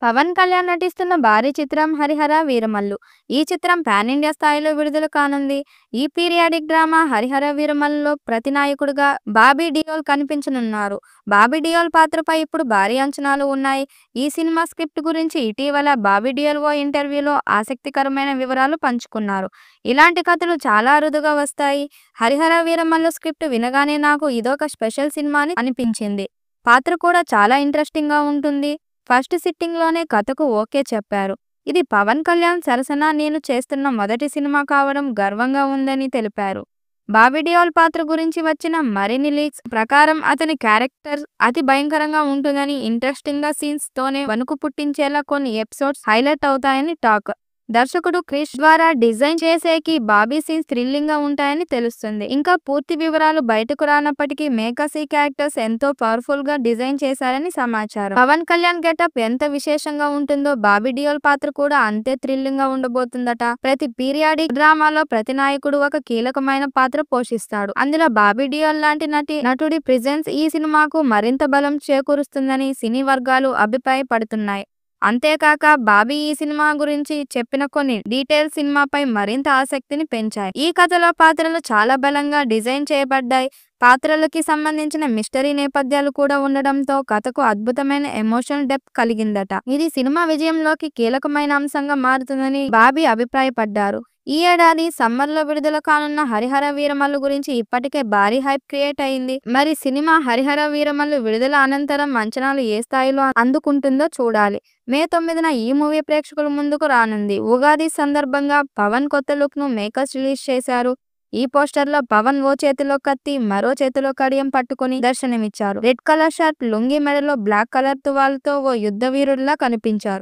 పవన్ కళ్యాణ్ నటిస్తున్న భారీ చిత్రం 'హరిహర వీరమల్లు'. ఈ చిత్రం పాన్ ఇండియా స్థాయిలో విడుదల కానుంది. ఈ పీరియాడిక్ డ్రామా 'హరిహర వీరమల్లు'లో ప్రతినాయకుడిగా బాబీ డియోల్ కనిపించనున్నారు. బాబీ డియోల్ పాత్రపై ఇప్పుడు భారీ అంచనాలు ఉన్నాయి. ఈ సినిమా స్క్రిప్ట్ గురించి ఇటీవల బాబీ డియోల్ ఓ ఇంటర్వ్యూలో ఆసక్తికరమైన వివరాలు పంచుకున్నారు. ఇలాంటి కథలు చాలా అరుదుగా వస్తాయి. 'హరిహర వీరమల్లు' స్క్రిప్ట్ వినగానే నాకు ఇదొక స్పెషల్ సినిమా అని అనిపించింది. పాత్ర కూడా చాలా ఇంట్రెస్టింగ్‌గా ఉంటుంది. ఫస్ట్ సిట్టింగ్‌లోనే కథకు ఓకే చెప్పారు. ఇది పవన్ కళ్యాణ్ సరసన నేను చేస్తున్న మొదటి సినిమా కావడం గర్వంగా ఉందని తెలిపారు. బాబీ డియోల్ పాత్ర గురించి వచ్చిన మరిన్ని లీక్స్ ప్రకారం అతని క్యారెక్టర్ అతి భయంకరంగా ఉంటుందని, ఇంట్రెస్టింగ్‌గా సీన్స్ తోనే వణుకు పుట్టించేలా కొన్ని ఎపిసోడ్స్ హైలైట్ అవుతాయని టాక్. దర్శకుడు క్రిష్ ద్వారా డిజైన్ చేసేకి బాబీ సీన్స్ థ్రిల్లింగ్ గా ఉంటాయని తెలుస్తుంది. ఇంకా పూర్తి వివరాలు బయటకు రానప్పటికీ మేకర్స్ ఈ క్యారెక్టర్స్ ఎంతో పవర్ఫుల్ గా డిజైన్ చేశారని సమాచారం. పవన్ కళ్యాణ్ గెటప్ ఎంత విశేషంగా ఉంటుందో బాబీ డియోల్ పాత్ర కూడా అంతే థ్రిల్లింగ్ గా ఉండబోతుందట. ప్రతి పీరియాడిక్ డ్రామాలో ప్రతి నాయకుడు ఒక కీలకమైన పాత్ర పోషిస్తాడు. అందులో బాబీ డియోల్ లాంటి నటుడి ప్రెజెన్స్ ఈ సినిమాకు మరింత బలం చేకూరుస్తుందని సినీ వర్గాలు అభిప్రాయపడుతున్నాయి. అంతేకాక బాబీ ఈ సినిమా గురించి చెప్పిన కొన్ని డీటెయిల్స్ సినిమాపై మరింత ఆసక్తిని పెంచాయి. ఈ కథలో పాత్రలు చాలా బలంగా డిజైన్ చేయబడ్డాయి. పాత్రలకి సంబంధించిన మిస్టరీ నేపథ్యాలు కూడా ఉండడంతో కథకు అద్భుతమైన ఎమోషనల్ డెప్త్ కలిగిందట. ఇది సినిమా విజయంలోకి కీలకమైన అంశంగా మారుతుందని బాబీ అభిప్రాయపడ్డారు. ఈ ఏడాది సమ్మర్లో విడుదల కానున్న 'హరిహర వీరమల్లు' గురించి ఇప్పటికే భారీ హైప్ క్రియేట్ అయింది. మరి సినిమా 'హరిహర వీరమల్లు' విడుదల అనంతరం అంచనాలు ఏ స్థాయిలో అందుకుంటుందో చూడాలి. మే 9న ఈ మూవీ ప్రేక్షకుల ముందుకు రానుంది. ఉగాది సందర్భంగా పవన్ కొత్త లుక్ ను మేకర్స్ రిలీజ్ చేశారు. ఈ పోస్టర్ లో పవన్ ఓ చేతిలో కత్తి, మరో చేతిలో కడియం పట్టుకుని దర్శనమిచ్చారు. రెడ్ కలర్ షర్ట్, లుంగీ, మెడలో బ్లాక్ కలర్ తువాలుతో ఓ యుద్ధ వీరుడిలా కనిపించారు.